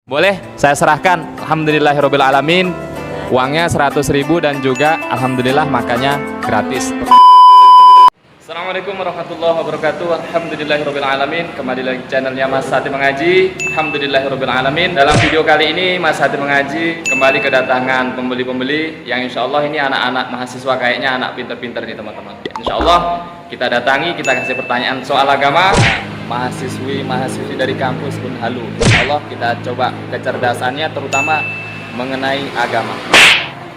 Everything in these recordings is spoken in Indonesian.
Boleh saya serahkan. Alhamdulillahirobbilalamin. Uangnya 100.000 dan juga alhamdulillah makannya gratis. Assalamualaikum warahmatullahi wabarakatuh. Alhamdulillahirobbilalamin. Kembali lagi channelnya Mas Hati Mengaji. Alhamdulillahirobbilalamin. Dalam video kali ini Mas Hati Mengaji kembali kedatangan pembeli-pembeli yang insya Allah ini anak-anak mahasiswa, kayaknya anak pinter-pinter nih teman-teman. Insya Allah kita datangi, kita kasih pertanyaan soal agama. Mahasiswi dari kampus Unhalu. Insya Allah kita coba kecerdasannya terutama mengenai agama.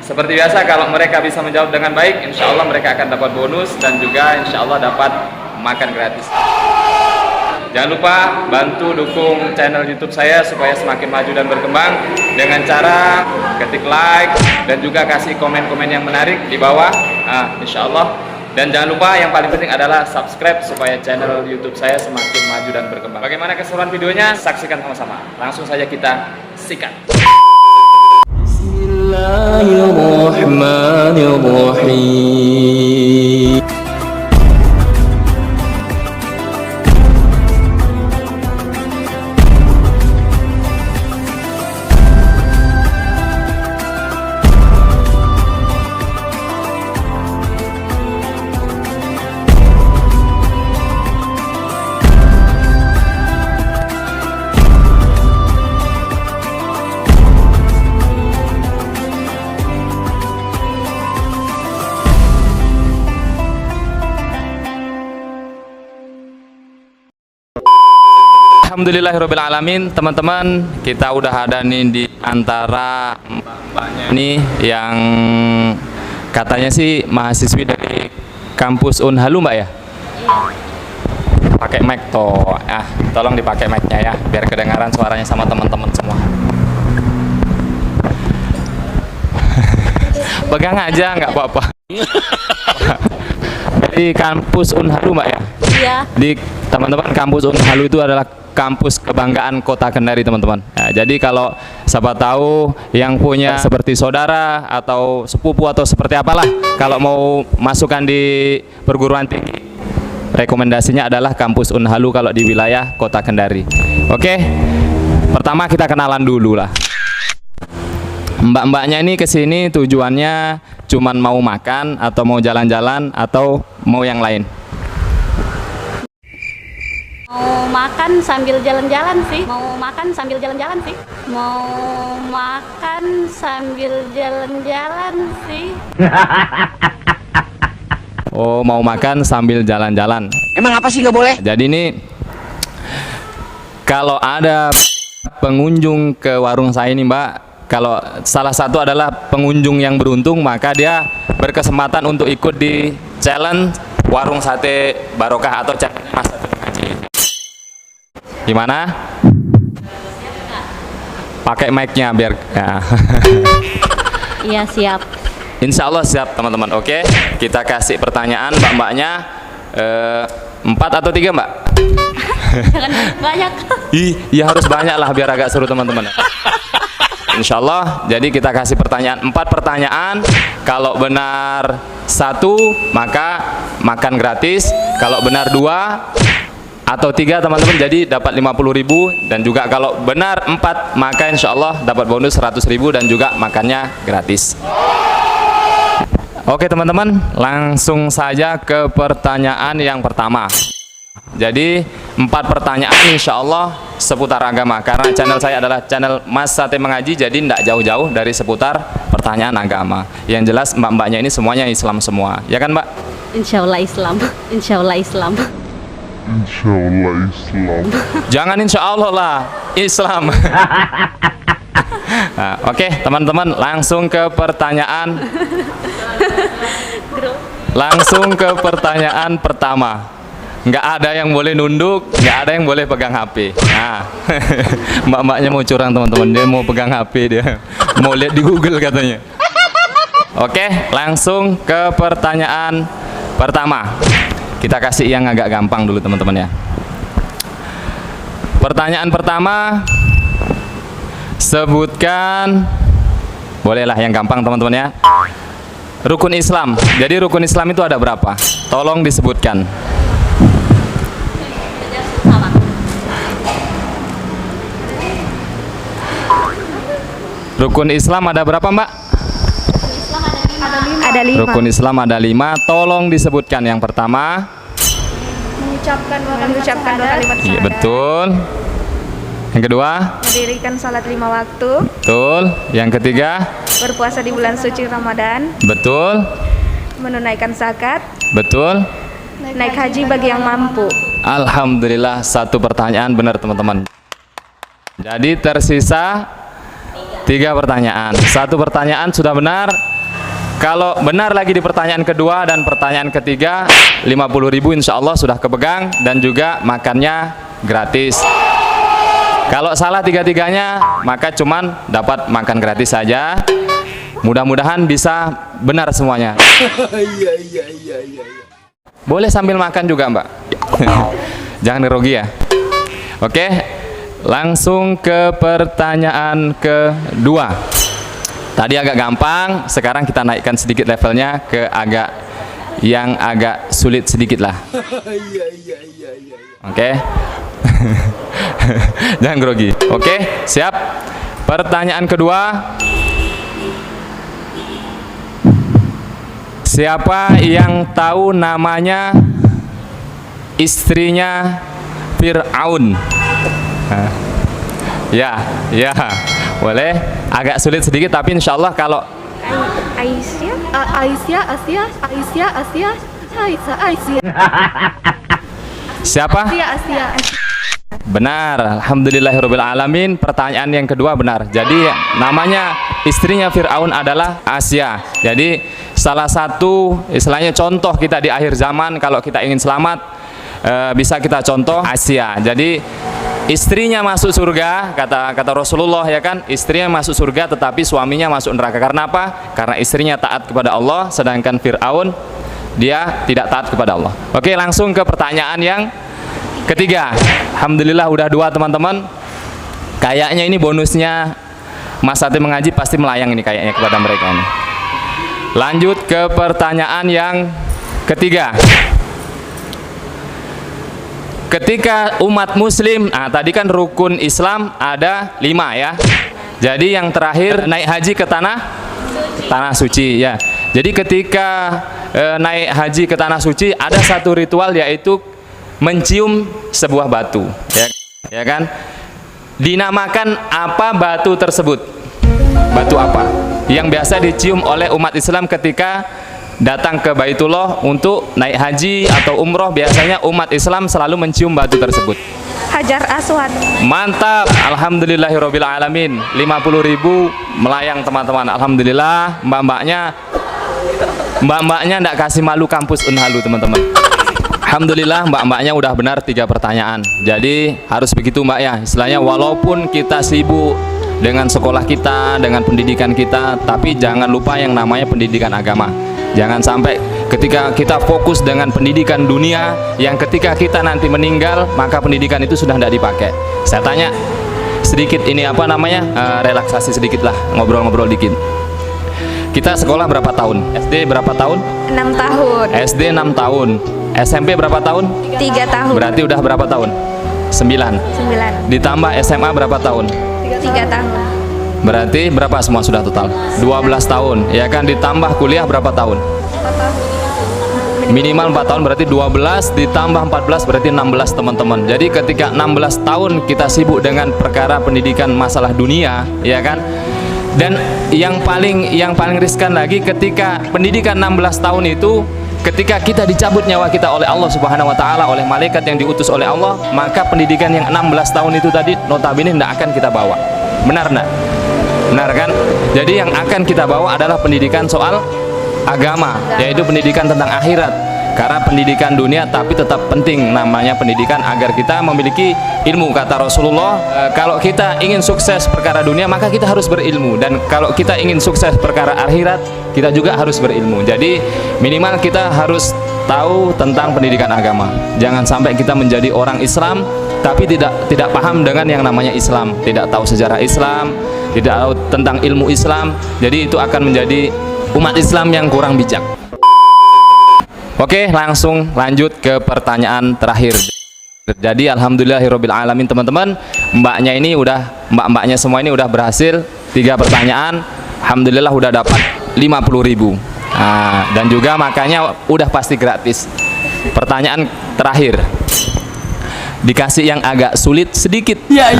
Seperti biasa, kalau mereka bisa menjawab dengan baik, insya Allah mereka akan dapat bonus dan juga insya Allah dapat makan gratis. Jangan lupa bantu dukung channel YouTube saya supaya semakin maju dan berkembang dengan cara ketik like dan juga kasih komen-komen yang menarik di bawah. Insya Allah. Dan jangan lupa yang paling penting adalah subscribe supaya channel YouTube saya semakin maju dan berkembang. Bagaimana keseruan videonya? Saksikan sama-sama. Langsung saja kita sikat. Bismillahirrahmanirrahim. Alhamdulillahirobbilalamin. Teman-teman, kita udah ada nih di antara mbak-mbaknya nih yang katanya sih mahasiswi dari kampus Unhalu, Mbak ya? Iya. Pakai mic toh. Tolong dipakai mic-nya ya biar kedengaran suaranya sama teman-teman semua. Pegang aja nggak apa-apa. Di kampus Unhalu, Mbak ya? Iya. Di teman-teman, kampus Unhalu itu adalah kampus kebanggaan Kota Kendari, teman-teman. Nah, jadi kalau siapa tahu yang punya seperti saudara atau sepupu atau seperti apalah, kalau mau masukkan di perguruan tinggi, rekomendasinya adalah kampus Unhalu kalau di wilayah Kota Kendari. Oke, pertama kita kenalan dulu lah. Mbak-mbaknya ini kesini tujuannya cuman mau makan atau mau jalan-jalan atau mau yang lain? Mau makan sambil jalan-jalan sih. Mau makan sambil jalan-jalan sih. Mau makan sambil jalan-jalan sih. Oh, mau makan sambil jalan-jalan. Emang apa sih nggak boleh? Jadi ini kalau ada pengunjung ke warung saya ini, Mbak, kalau salah satu adalah pengunjung yang beruntung, maka dia berkesempatan untuk ikut di challenge warung sate barokah atau challenge Mas Hati Mengaji. Gimana? Pakai mic-nya biar ya. Iya, siap. Insya Allah siap, teman-teman. Oke, kita kasih pertanyaan mbak-mbaknya 4 atau 3, Mbak? Jangan banyak. Ya harus banyak lah biar agak seru, teman-teman. Insya Allah. Jadi kita kasih pertanyaan 4 pertanyaan. Kalau benar 1 maka makan gratis. Kalau benar 2 atau 3, teman-teman, jadi dapat 50.000. Dan juga kalau benar 4 maka insya Allah dapat bonus 100.000 dan juga makannya gratis. Oke, teman-teman, langsung saja ke pertanyaan yang pertama. Jadi 4 pertanyaan insya Allah seputar agama, karena channel saya adalah channel Mas Hati Mengaji, jadi tidak jauh-jauh dari seputar pertanyaan agama. Yang jelas mbak-mbaknya ini semuanya Islam semua, ya kan, Mbak? Insya Allah Islam. Insya Allah Islam. Insya Allah Islam. Jangan insya Allah lah, Islam. Nah, oke, teman-teman, langsung ke pertanyaan. Langsung ke pertanyaan pertama. Nggak ada yang boleh nunduk, nggak ada yang boleh pegang HP. Nah, mbak-mbaknya mau curang, teman-teman, dia mau pegang HP, dia mau lihat di Google katanya. Oke, langsung ke pertanyaan pertama. Kita kasih yang agak gampang dulu, teman-teman ya. Pertanyaan pertama, sebutkan, bolehlah yang gampang, teman-teman ya, rukun Islam. Jadi rukun Islam itu ada berapa? Tolong disebutkan. Rukun Islam ada berapa, Mbak? Ada 5. Rukun Islam ada 5. Tolong disebutkan. Yang pertama, Mengucapkan 2 kalimat iya syahadat. betul. Yang kedua, Mendirikan salat 5 waktu. betul. Yang ketiga, Berpuasa di bulan suci Ramadan. betul. Menunaikan zakat. Betul. Naik haji bagi yang mampu. Alhamdulillah, 1 pertanyaan benar teman-teman. Jadi tersisa 3 pertanyaan. 1 pertanyaan sudah benar. Kalau benar lagi di pertanyaan kedua dan pertanyaan ketiga, 50.000 insya Allah sudah kepegang dan juga makannya gratis. Kalau salah 3-tiganya, maka cuman dapat makan gratis saja. Mudah-mudahan bisa benar semuanya. Boleh sambil makan juga, Mbak. Jangan grogi ya. Oke, langsung ke pertanyaan kedua. Tadi agak gampang, sekarang kita naikkan sedikit levelnya ke agak sulit sedikit lah. Oke. Jangan grogi. Oke, siap. Pertanyaan kedua. Siapa yang tahu namanya istrinya Fir'aun? Ya, boleh. Agak sulit sedikit, tapi insya Allah kalau Aisyah. siapa? Benar, alhamdulillahirabbil alamin. Pertanyaan yang kedua benar. Jadi namanya istrinya Fir'aun adalah Asia. Jadi salah satu istilahnya contoh kita di akhir zaman kalau kita ingin selamat, bisa kita contoh Asia. Jadi istrinya masuk surga, kata Rasulullah ya kan, istrinya masuk surga tetapi suaminya masuk neraka. Karena apa? Karena istrinya taat kepada Allah, sedangkan Fir'aun dia tidak taat kepada Allah. Oke, langsung ke pertanyaan yang ketiga. Alhamdulillah udah 2 teman-teman. Kayaknya ini bonusnya Mas Ati mengaji pasti melayang ini kayaknya kepada mereka ini. Lanjut ke pertanyaan yang ketiga. Ketika umat muslim, tadi kan rukun Islam ada 5 ya. Jadi yang terakhir naik haji ke tanah suci ya. Jadi ketika naik haji ke tanah suci ada satu ritual, yaitu mencium sebuah batu ya kan. Dinamakan apa batu tersebut? Batu apa yang biasa dicium oleh umat Islam ketika datang ke Baitullah untuk naik haji atau umroh? Biasanya umat Islam selalu mencium batu tersebut. Hajar Aswad. Mantap, alhamdulillahirabbil alamin. 50.000 melayang teman-teman. Alhamdulillah, mbak-mbaknya enggak kasih malu kampus Unhalu teman-teman. Alhamdulillah, mbak-mbaknya udah benar 3 pertanyaan. Jadi harus begitu Mbak ya. Istilahnya walaupun kita sibuk dengan sekolah kita, dengan pendidikan kita, tapi jangan lupa yang namanya pendidikan agama. Jangan sampai ketika kita fokus dengan pendidikan dunia, yang ketika kita nanti meninggal, maka pendidikan itu sudah tidak dipakai. Saya tanya sedikit ini apa namanya, relaksasi sedikit lah, ngobrol-ngobrol dikit. Kita sekolah berapa tahun? SD berapa tahun? 6 tahun. SD 6 tahun. SMP berapa tahun? 3 tahun. Berarti udah berapa tahun? 9. 9. Ditambah SMA berapa tahun? 3 tahun. Berarti berapa semua sudah total? 12 tahun. Ya kan, ditambah kuliah berapa tahun? Minimal 4 tahun, berarti 12 ditambah 14 berarti 16 teman-teman. Jadi ketika 16 tahun kita sibuk dengan perkara pendidikan masalah dunia, ya kan? Dan yang paling riskan lagi ketika pendidikan 16 tahun itu, ketika kita dicabut nyawa kita oleh Allah Subhanahu wa taala, oleh malaikat yang diutus oleh Allah, maka pendidikan yang 16 tahun itu tadi notabene tidak akan kita bawa. Benar enggak? Benar kan? Jadi yang akan kita bawa adalah pendidikan soal agama, yaitu pendidikan tentang akhirat. Karena pendidikan dunia tapi tetap penting namanya pendidikan agar kita memiliki ilmu. Kata Rasulullah, kalau kita ingin sukses perkara dunia maka kita harus berilmu, dan kalau kita ingin sukses perkara akhirat kita juga harus berilmu. Jadi minimal kita harus tahu tentang pendidikan agama. Jangan sampai kita menjadi orang Islam tapi tidak paham dengan yang namanya Islam, tidak tahu sejarah Islam, tidak tahu tentang ilmu Islam. Jadi itu akan menjadi umat Islam yang kurang bijak. Oke, langsung lanjut ke pertanyaan terakhir. Jadi alhamdulillahirabbil alamin teman-teman, mbaknya semua ini udah berhasil 3 pertanyaan, alhamdulillah udah dapat 50.000. Nah, dan juga makanya udah pasti gratis. Pertanyaan terakhir, dikasih yang agak sulit sedikit. Iya.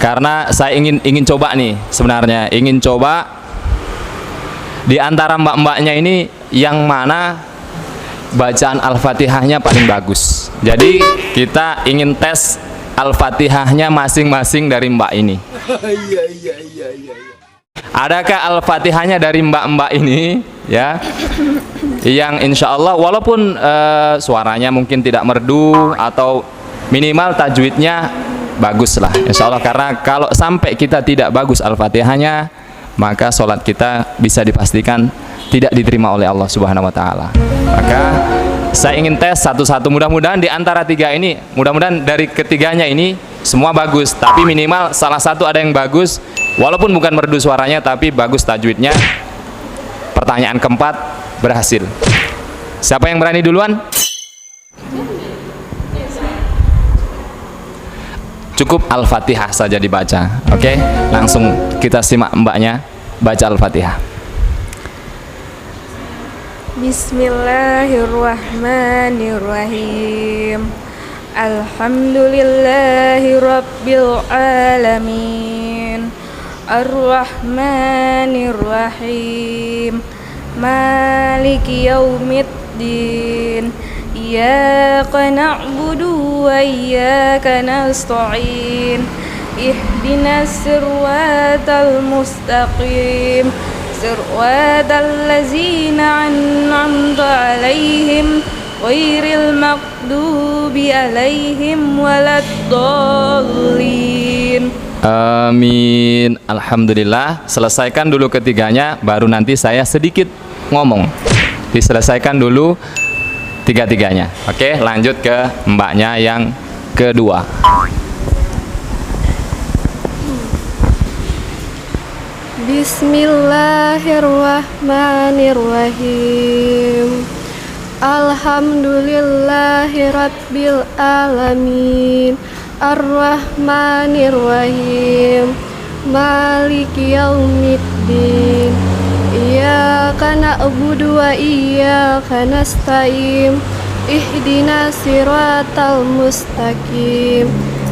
Karena saya ingin coba nih, sebenarnya ingin coba di antara mbak-mbaknya ini yang mana bacaan Al-Fatihahnya paling bagus. Jadi kita ingin tes Al-Fatihahnya masing-masing dari mbak ini. Iya. Adakah Al-Fatihahnya dari mbak-mbak ini ya, yang insya Allah walaupun suaranya mungkin tidak merdu atau minimal tajwidnya bagus lah insya Allah, karena kalau sampai kita tidak bagus Al-Fatihahnya maka sholat kita bisa dipastikan tidak diterima oleh Allah Subhanahu wa Ta'ala. Maka saya ingin tes satu-satu, mudah-mudahan di antara 3 ini, mudah-mudahan dari ketiganya ini semua bagus, tapi minimal salah satu ada yang bagus walaupun bukan merdu suaranya tapi bagus tajwidnya. Pertanyaan keempat berhasil. Siapa yang berani duluan? Cukup Al-Fatihah saja dibaca. Oke, langsung kita simak mbaknya baca Al-Fatihah. Bismillahirrahmanirrahim. Alhamdulillahi rabbil alamin. Ar-Rahmanir-Rahim. Maliki yaumiddin. Iyyaka na'budu wa iyyaka nasta'in. Ihdinas siratal mustaqim. Siratal ladzina an'amta 'alaihim ghairil maghdubi 'alaihim waladdallin. Amin. Alhamdulillah. Selesaikan dulu ketiganya, baru nanti saya sedikit ngomong. Diselesaikan dulu tiga-tiganya. Oke, lanjut ke mbaknya yang kedua. Bismillahirrahmanirrahim. Alhamdulillahirabbil alamin. Ar-Rahmanir-Rahim. Maliki yaumiddin. Iyyaka na'budu wa iyyaka nasta'in. Ihdinas siratal mustaqim.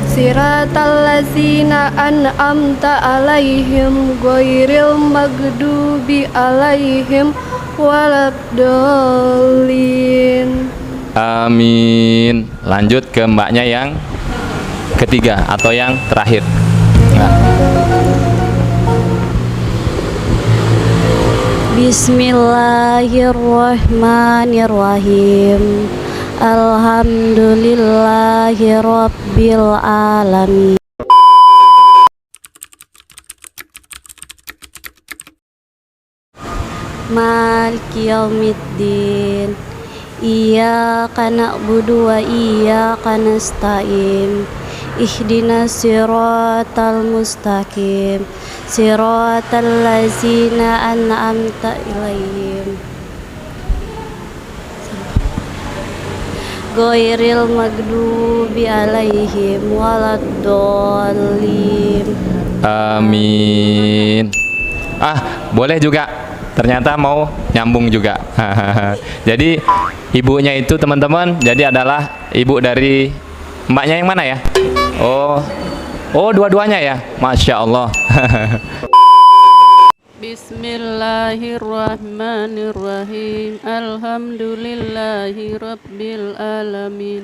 Siratal ladzina an'amta 'alaihim ghairil maghdubi 'alaihim waladdallin. Amin. Lanjut ke mbaknya yang ketiga atau yang terakhir. Nah. Bismillahirrahmanirrahim. Alhamdulillahi rabbil alamin. Maliki yaumiddin. Iyyaka na'budu wa iyyaka nasta'in. Ihdinas siratal mustaqim. Siratal ladzina an'amta 'alaihim ghairil maghdubi 'alaihim waladdallin. Amin. Boleh juga. Ternyata mau nyambung juga. Jadi ibunya itu teman-teman, jadi adalah ibu dari mbaknya yang mana ya? Oh, dua-duanya ya. Masya Allah. Bismillahirrahmanirrahim. Alhamdulillahi rabbil alamin.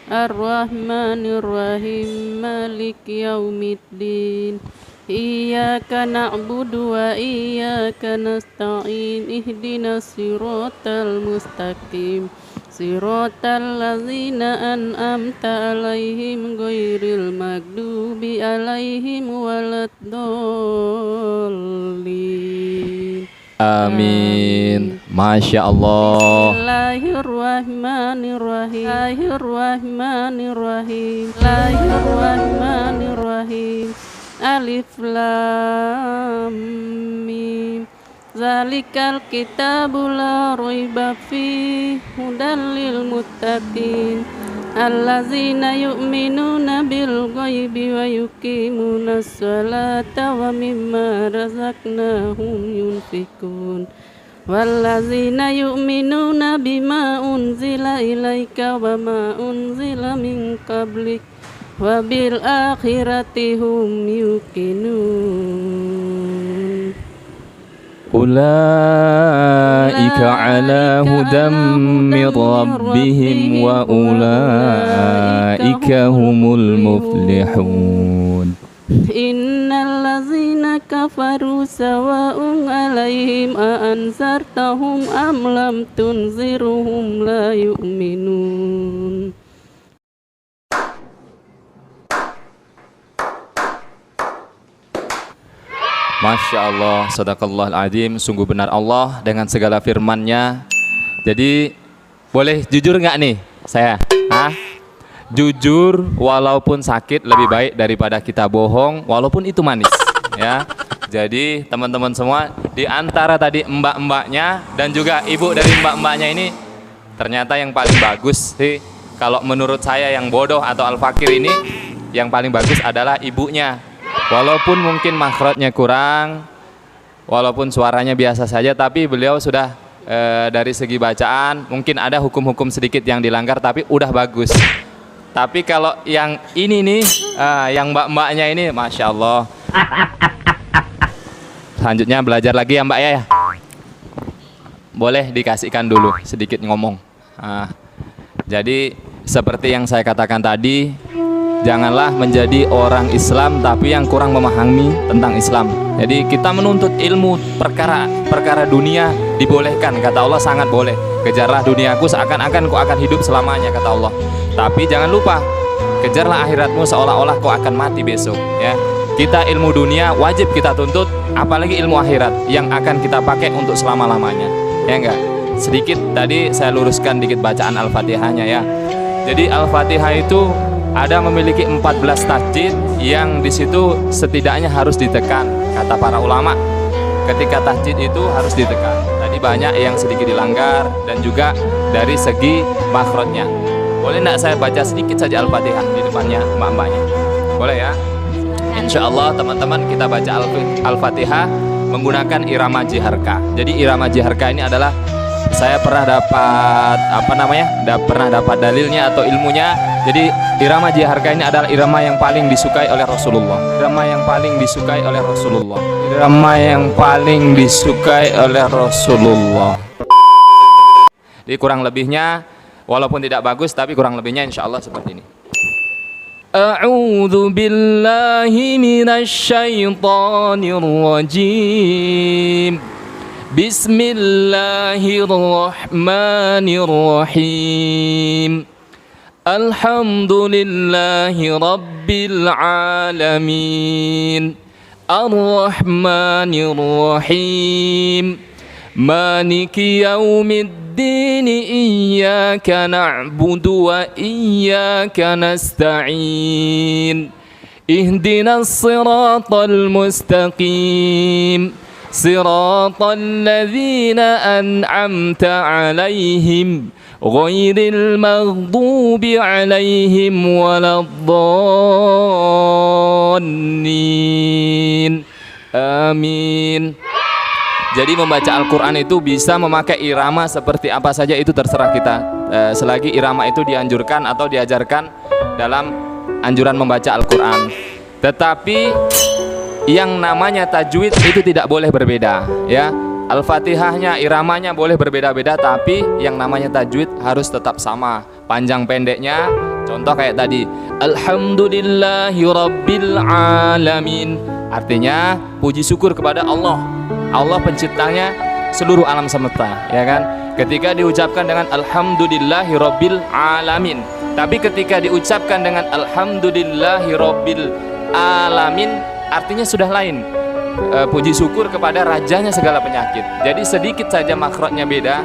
Ar-Rahmanir-Rahim. Maliki yaumiddin. Iyyaka na'budu wa iyyaka nasta'in. Ihdinas siratal mustaqim. Siratal ladzina an'amta 'alaihim ghairil maghdubi 'alaihim waladdallin. Amin. Masya Allah. Bismillahirrahmanirrahim. Alif lam mim. Zalikal kitabu la raiba fihi hudal lil muttaqin. allazina yu'minuna bil ghaibi wa yuqimuna sholata wa mimma razaqnahum yunfikun wallazina yu'minuna bima unzila ilaika wa ma unzila min qablik wa bil akhirati hum yuqinun Ulaika ala hudam min rabbihim wa ulaika humul muflihun. Innal ladzina kafaru sawa'un 'alaihim a anzartahum am lam tunziruhum la yu'minun. Masya Allah, sadaqallahul azim. Sungguh benar Allah dengan segala firman-Nya. Jadi boleh jujur nggak nih saya? Jujur walaupun sakit lebih baik daripada kita bohong walaupun itu manis, ya. Jadi teman-teman semua, di antara tadi mbak-mbaknya dan juga ibu dari mbak-mbaknya ini, ternyata yang paling bagus sih kalau menurut saya, yang bodoh atau al-fakir ini, yang paling bagus adalah ibunya. Walaupun mungkin makhrajnya kurang, walaupun suaranya biasa saja, tapi beliau sudah dari segi bacaan mungkin ada hukum-hukum sedikit yang dilanggar, tapi udah bagus. Tapi kalau yang ini nih, yang mbak-mbaknya ini, Masya Allah. Selanjutnya belajar lagi ya mbak ya. Boleh dikasihkan dulu sedikit ngomong. Jadi seperti yang saya katakan tadi, janganlah menjadi orang Islam tapi yang kurang memahami tentang Islam. Jadi kita menuntut ilmu perkara dunia dibolehkan, kata Allah sangat boleh. Kejarlah duniaku seakan-akan kau akan hidup selamanya, kata Allah. Tapi jangan lupa, kejarlah akhiratmu seolah-olah kau akan mati besok, ya. Kita ilmu dunia wajib kita tuntut, apalagi ilmu akhirat yang akan kita pakai untuk selama-lamanya, ya enggak? Sedikit tadi saya luruskan dikit bacaan Al-Fatihahnya ya. Jadi Al-Fatihah itu ada memiliki 14 tahjid yang di situ setidaknya harus ditekan, kata para ulama. Ketika tahjid itu harus ditekan. Tadi banyak yang sedikit dilanggar dan juga dari segi makhrajnya. Boleh enggak saya baca sedikit saja Al-Fatihah di depannya mbak-mbaknya? Boleh ya? Insya Allah teman-teman kita baca Al-Fatihah menggunakan irama jiharka. Jadi irama jiharka ini adalah, saya pernah dapat pernah dapat dalilnya atau ilmunya. Jadi irama jiharka ini adalah irama yang paling disukai oleh Rasulullah. Irama yang paling disukai oleh Rasulullah. Irama yang paling disukai oleh Rasulullah. Jadi kurang lebihnya, walaupun tidak bagus tapi kurang lebihnya insya Allah seperti ini. A'udzu billahi minasy syaithanir rajim. Bismillahirrahmanirrahim. Alhamdulillahi rabbil alamin. Ar-Rahmanir-Rahim. Maliki yaumiddin. Iyyaka na'budu wa iyyaka nasta'in. Ihdinas siratal mustaqim. Siratal ladzina an'amta 'alaihim ghairil maghdubi 'alaihim waladdallin. Amin. Jadi membaca Al-Quran itu bisa memakai irama seperti apa saja, itu terserah kita, selagi irama itu dianjurkan atau diajarkan dalam anjuran membaca Al-Quran. Tetapi yang namanya tajwid itu tidak boleh berbeda, ya. Al-Fatihahnya, iramanya boleh berbeda-beda, tapi yang namanya tajwid harus tetap sama panjang pendeknya. Contoh kayak tadi, Alhamdulillahi Rabbil Alamin, artinya puji syukur kepada Allah, Allah penciptanya seluruh alam semesta, ya kan? Ketika diucapkan dengan Alhamdulillahi Rabbil Alamin, tapi ketika diucapkan dengan Alhamdulillahi Rabbil Alamin, artinya sudah lain. Puji syukur kepada rajanya segala penyakit. Jadi sedikit saja makhrajnya beda.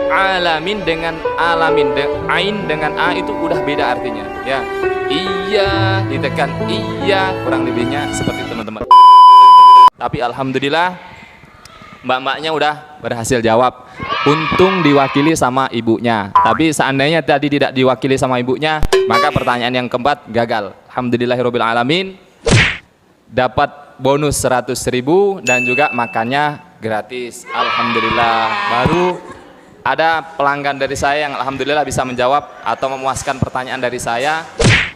Alamin dengan alamin, ain dengan a itu udah beda artinya, ya. Iya ditekan iya, kurang lebihnya seperti teman-teman. Tapi alhamdulillah mbak-mbaknya udah berhasil jawab. Untung diwakili sama ibunya. Tapi seandainya tadi tidak diwakili sama ibunya, maka pertanyaan yang keempat gagal. Alhamdulillahirabbil alamin. Dapat bonus 100.000 dan juga makannya gratis. Alhamdulillah. Baru ada pelanggan dari saya yang alhamdulillah bisa menjawab atau memuaskan pertanyaan dari saya.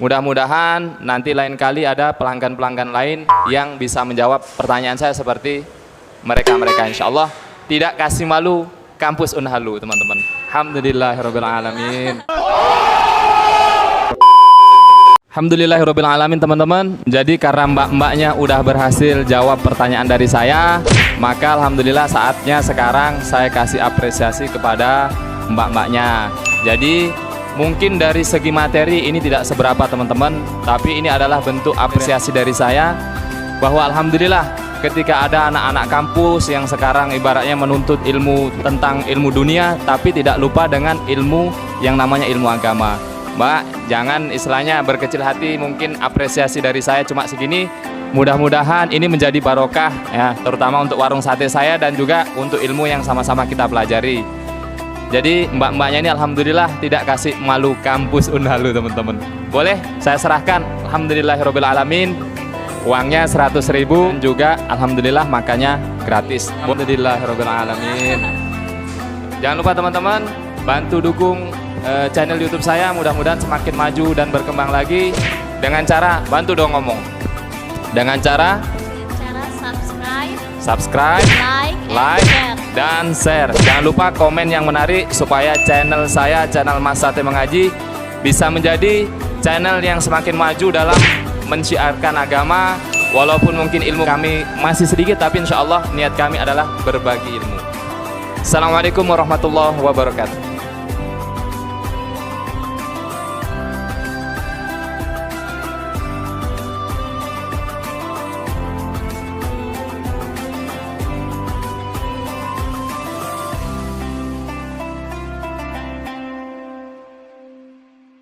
Mudah-mudahan nanti lain kali ada pelanggan-pelanggan lain yang bisa menjawab pertanyaan saya seperti mereka-mereka, insya Allah tidak kasih malu kampus Unhalu, teman-teman. Alhamdulillahirabbil alamin. Alhamdulillahirabbil alamin, teman-teman. Jadi karena mbak-mbaknya udah berhasil jawab pertanyaan dari saya, maka alhamdulillah saatnya sekarang saya kasih apresiasi kepada mbak-mbaknya. Jadi mungkin dari segi materi ini tidak seberapa, teman-teman, tapi ini adalah bentuk apresiasi dari saya bahwa alhamdulillah ketika ada anak-anak kampus yang sekarang ibaratnya menuntut ilmu tentang ilmu dunia tapi tidak lupa dengan ilmu yang namanya ilmu agama. Mbak, jangan istilahnya berkecil hati, mungkin apresiasi dari saya cuma segini. Mudah-mudahan ini menjadi barokah ya, terutama untuk warung sate saya dan juga untuk ilmu yang sama-sama kita pelajari. Jadi mbak-mbaknya ini alhamdulillah tidak kasih malu kampus Unhalu, teman-teman. Boleh saya serahkan alhamdulillahirabbil alamin. Uangnya 100.000 dan juga alhamdulillah makannya gratis. Alhamdulillahirabbil alamin. Jangan lupa teman-teman bantu dukung channel YouTube saya, mudah-mudahan semakin maju dan berkembang lagi dengan cara bantu dong ngomong. Dengan cara subscribe, like, dan share. Jangan lupa komen yang menarik supaya channel saya, channel Mas Sate Mengaji, bisa menjadi channel yang semakin maju dalam mensyiarkan agama. Walaupun mungkin ilmu kami masih sedikit, tapi insya Allah niat kami adalah berbagi ilmu. Assalamualaikum warahmatullahi wabarakatuh.